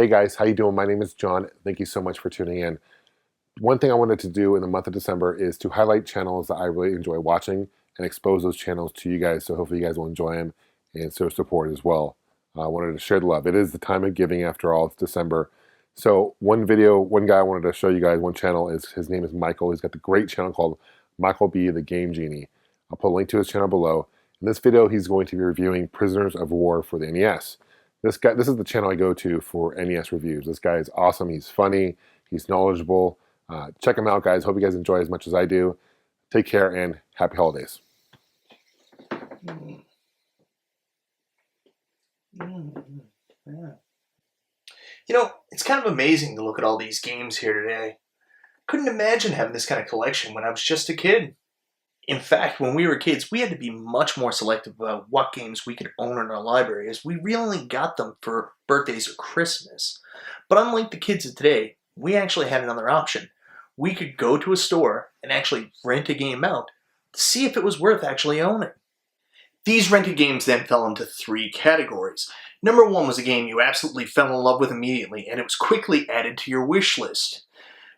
Hey guys, how you doing? My name is John. Thank you so much for tuning in. One thing I wanted to do in the month of December is to highlight channels that I really enjoy watching and expose those channels to you guys, so hopefully you guys will enjoy them and show support as well. I wanted to share the love. It is the time of giving after all. It's December. So one guy I wanted to show you guys, one channel, his name is Michael. He's got the great channel called MichaelBtheGameGenie. I'll put a link to his channel below. In this video, he's going to be reviewing Prisoners of War for the NES. This is the channel I go to for NES reviews. This guy is awesome. He's funny. He's knowledgeable. Check him out, guys. Hope you guys enjoy as much as I do. Take care and happy holidays. You know, it's kind of amazing to look at all these games here today. Couldn't imagine having this kind of collection when I was just a kid. In fact, when we were kids, we had to be much more selective about what games we could own in our library, as we really only got them for birthdays or Christmas. But unlike the kids of today, we actually had another option. We could go to a store and actually rent a game out to see if it was worth actually owning. These rented games then fell into three categories. Number one was a game you absolutely fell in love with immediately, and it was quickly added to your wish list.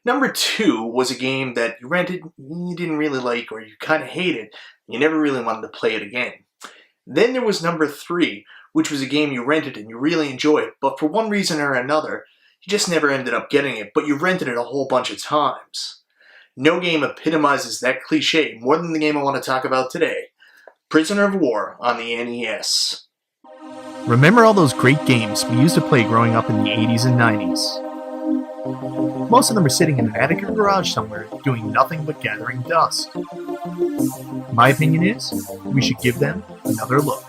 Number two was a game that you rented, you didn't really like, or you kind of hated, you never really wanted to play it again. Then there was number three, which was a game you rented and you really enjoyed, but for one reason or another, you just never ended up getting it, but you rented it a whole bunch of times. No game epitomizes that cliche more than the game I want to talk about today, Prisoner of War on the NES. Remember all those great games we used to play growing up in the 80s and 90s? Most of them are sitting in an attic or garage somewhere, doing nothing but gathering dust. My opinion is, we should give them another look.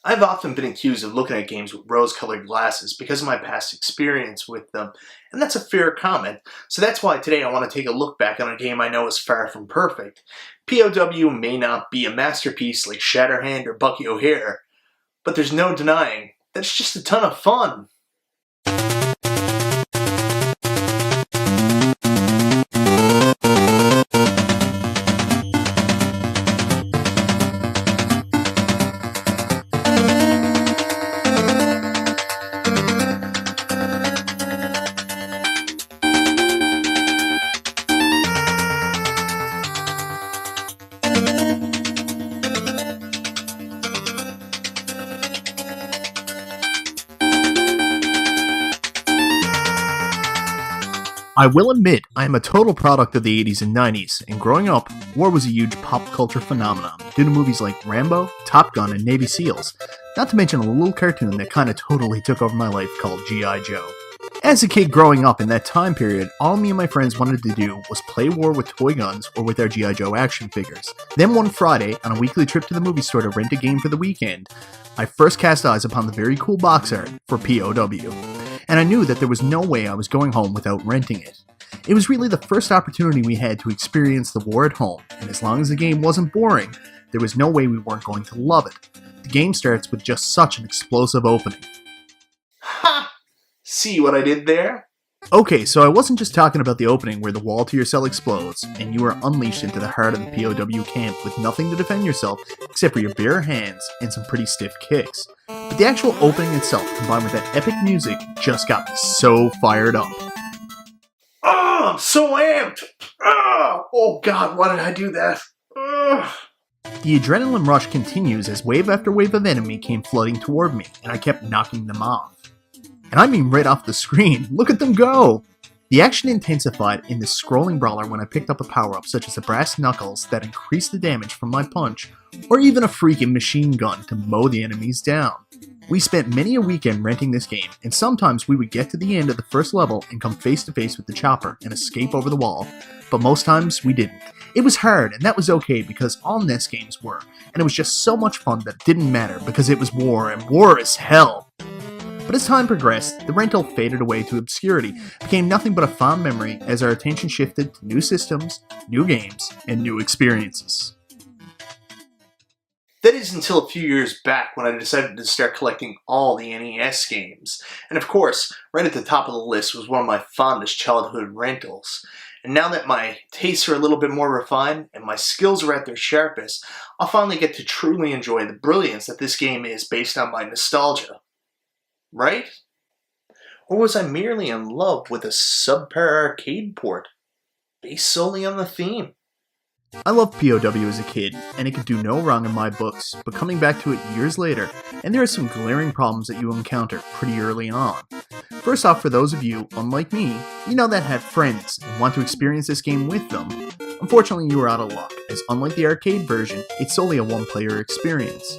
I've often been accused of looking at games with rose-colored glasses because of my past experience with them, and that's a fair comment. So that's why today I want to take a look back on a game I know is far from perfect. P.O.W may not be a masterpiece like Shatterhand or Bucky O'Hare, but there's no denying that it's just a ton of fun. I will admit, I am a total product of the 80s and 90s, and growing up, war was a huge pop culture phenomenon, due to movies like Rambo, Top Gun, and Navy SEALs, not to mention a little cartoon that kinda totally took over my life called G.I. Joe. As a kid growing up in that time period, all me and my friends wanted to do was play war with toy guns or with our G.I. Joe action figures. Then one Friday, on a weekly trip to the movie store to rent a game for the weekend, I first cast eyes upon the very cool box art for P.O.W. And I knew that there was no way I was going home without renting it. It was really the first opportunity we had to experience the war at home, and as long as the game wasn't boring, there was no way we weren't going to love it. The game starts with just such an explosive opening. Ha! See what I did there? Okay, so I wasn't just talking about the opening where the wall to your cell explodes, and you are unleashed into the heart of the POW camp with nothing to defend yourself except for your bare hands and some pretty stiff kicks. But the actual opening itself, combined with that epic music, just got me so fired up. Oh, I'm so amped! Oh god, why did I do that? The adrenaline rush continues as wave after wave of enemy came flooding toward me, and I kept knocking them off. And I mean right off the screen, look at them go! The action intensified in this scrolling brawler when I picked up a power-up such as the brass knuckles that increased the damage from my punch, or even a freaking machine gun to mow the enemies down. We spent many a weekend renting this game, and sometimes we would get to the end of the first level and come face to face with the chopper and escape over the wall, but most times we didn't. It was hard, and that was okay because all NES games were, and it was just so much fun that it didn't matter because it was war, and war is hell! But as time progressed, the rental faded away to obscurity, became nothing but a fond memory as our attention shifted to new systems, new games, and new experiences. That is until a few years back when I decided to start collecting all the NES games. And of course, right at the top of the list was one of my fondest childhood rentals. And now that my tastes are a little bit more refined and my skills are at their sharpest, I'll finally get to truly enjoy the brilliance that this game is based on my nostalgia. Right? Or was I merely in love with a subpar arcade port, based solely on the theme? I loved P.O.W as a kid, and it could do no wrong in my books, but coming back to it years later, and there are some glaring problems that you encounter pretty early on. First off, for those of you, unlike me, that have friends and want to experience this game with them, unfortunately you are out of luck, as unlike the arcade version, it's solely a one-player experience.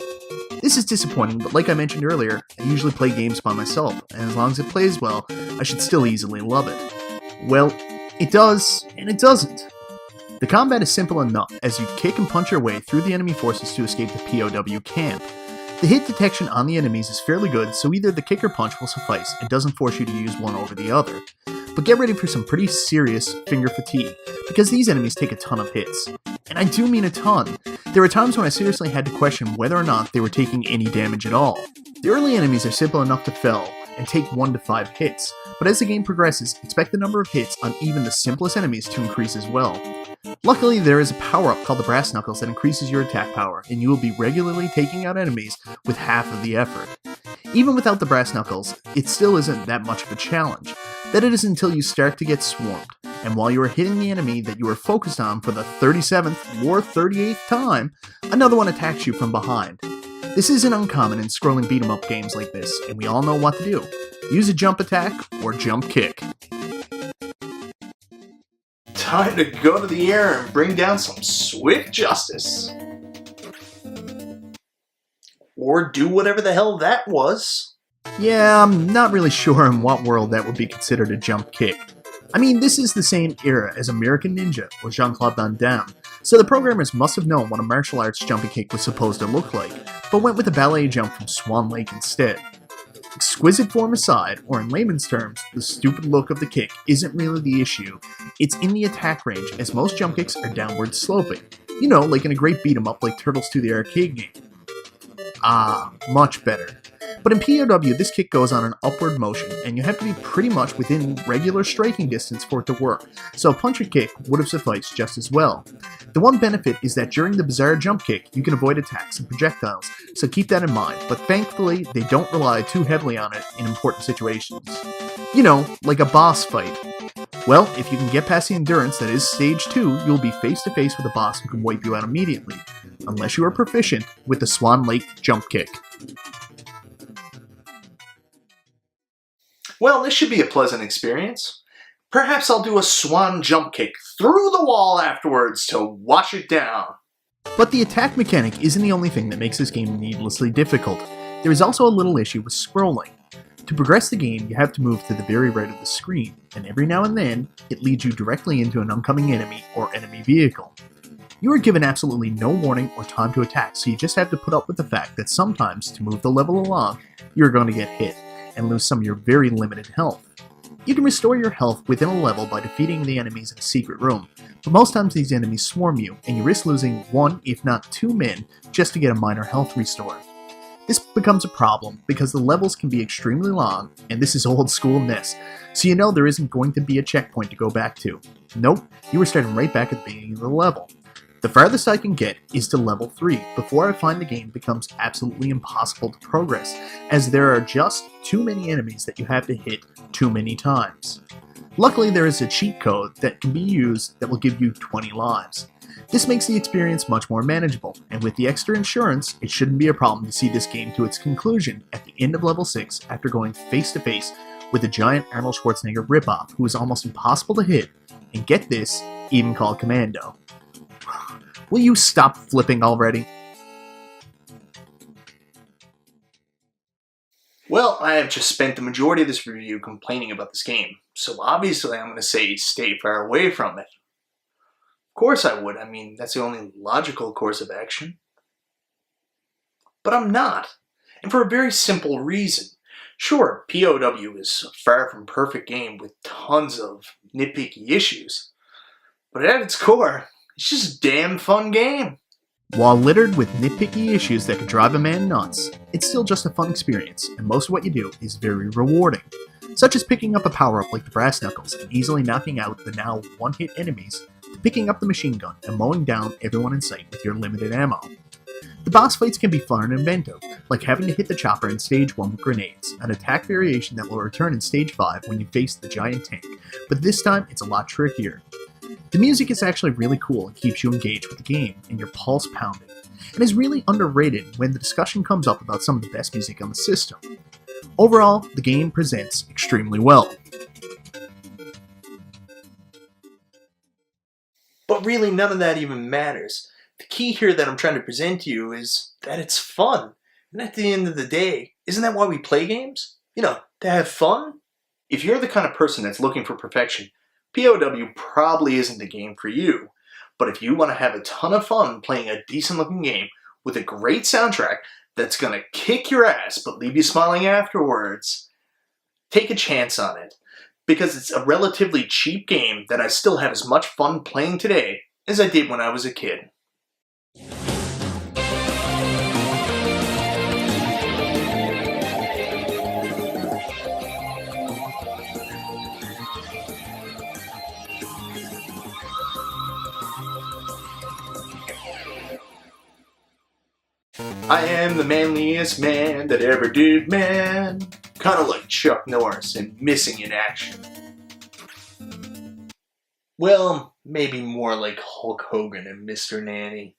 This is disappointing, but like I mentioned earlier, I usually play games by myself, and as long as it plays well, I should still easily love it. Well, it does, and it doesn't. The combat is simple enough, as you kick and punch your way through the enemy forces to escape the P.O.W camp. The hit detection on the enemies is fairly good, so either the kick or punch will suffice and doesn't force you to use one over the other. But get ready for some pretty serious finger fatigue, because these enemies take a ton of hits. And I do mean a ton. There were times when I seriously had to question whether or not they were taking any damage at all. The early enemies are simple enough to fell and take 1 to 5 hits, but as the game progresses, expect the number of hits on even the simplest enemies to increase as well. Luckily, there is a power-up called the Brass Knuckles that increases your attack power, and you will be regularly taking out enemies with half of the effort. Even without the Brass Knuckles, it still isn't that much of a challenge. That it is until you start to get swarmed, and while you are hitting the enemy that you are focused on for the 37th or 38th time, another one attacks you from behind. This isn't uncommon in scrolling beat-em-up games like this, and we all know what to do. Use a jump attack or jump kick. Time to go to the air and bring down some swift justice. Or do whatever the hell that was. Yeah, I'm not really sure in what world that would be considered a jump kick. I mean, this is the same era as American Ninja or Jean-Claude Van Damme, so the programmers must have known what a martial arts jumping kick was supposed to look like, but went with a ballet jump from Swan Lake instead. Exquisite form aside, or in layman's terms, the stupid look of the kick isn't really the issue. It's in the attack range, as most jump kicks are downward sloping. Like in a great beat-em-up like Turtles 2 the arcade game. Ah, much better. But in P.O.W, this kick goes on an upward motion, and you have to be pretty much within regular striking distance for it to work, so a punch or kick would have sufficed just as well. The one benefit is that during the bizarre jump kick, you can avoid attacks and projectiles, so keep that in mind, but thankfully they don't rely too heavily on it in important situations. Like a boss fight. Well, if you can get past the endurance that is Stage 2, you'll be face to face with a boss who can wipe you out immediately, unless you are proficient with the Swan Lake jump kick. Well, this should be a pleasant experience. Perhaps I'll do a swan jump kick through the wall afterwards to wash it down. But the attack mechanic isn't the only thing that makes this game needlessly difficult. There is also a little issue with scrolling. To progress the game, you have to move to the very right of the screen, and every now and then, it leads you directly into an oncoming enemy or enemy vehicle. You are given absolutely no warning or time to attack, so you just have to put up with the fact that sometimes, to move the level along, you're going to get hit, and lose some of your very limited health. You can restore your health within a level by defeating the enemies in a secret room, but most times these enemies swarm you, and you risk losing 1, if not 2 men just to get a minor health restore. This becomes a problem because the levels can be extremely long, and this is old school NES, so there isn't going to be a checkpoint to go back to. Nope, you are starting right back at the beginning of the level. The farthest I can get is to level 3 before I find the game becomes absolutely impossible to progress, as there are just too many enemies that you have to hit too many times. Luckily, there is a cheat code that can be used that will give you 20 lives. This makes the experience much more manageable, and with the extra insurance, it shouldn't be a problem to see this game to its conclusion at the end of level 6 after going face to face with a giant Arnold Schwarzenegger ripoff who is almost impossible to hit, and get this, even called Commando. Will you stop flipping already? Well, I have just spent the majority of this review complaining about this game, so obviously I'm going to say stay far away from it. Of course I would. I mean, that's the only logical course of action. But I'm not, and for a very simple reason. Sure, P.O.W is a far from perfect game with tons of nitpicky issues, but at its core, it's just a damn fun game. While littered with nitpicky issues that could drive a man nuts, it's still just a fun experience, and most of what you do is very rewarding, such as picking up a power-up like the brass knuckles and easily knocking out the now one-hit enemies, to picking up the machine gun and mowing down everyone in sight with your limited ammo. The boss fights can be fun and inventive, like having to hit the chopper in Stage 1 with grenades, an attack variation that will return in Stage 5 when you face the giant tank, but this time it's a lot trickier. The music is actually really cool and keeps you engaged with the game and your pulse pounding, and is really underrated when the discussion comes up about some of the best music on the system. Overall, the game presents extremely well. But really, none of that even matters. The key here that I'm trying to present to you is that it's fun. And at the end of the day, isn't that why we play games? You know, to have fun? If you're the kind of person that's looking for perfection, P.O.W probably isn't the game for you. But if you want to have a ton of fun playing a decent looking game with a great soundtrack that's going to kick your ass but leave you smiling afterwards, take a chance on it. Because it's a relatively cheap game that I still have as much fun playing today as I did when I was a kid. I am the manliest man that ever did, man. Kinda like Chuck Norris and Missing in Action. Well, maybe more like Hulk Hogan and Mr. Nanny.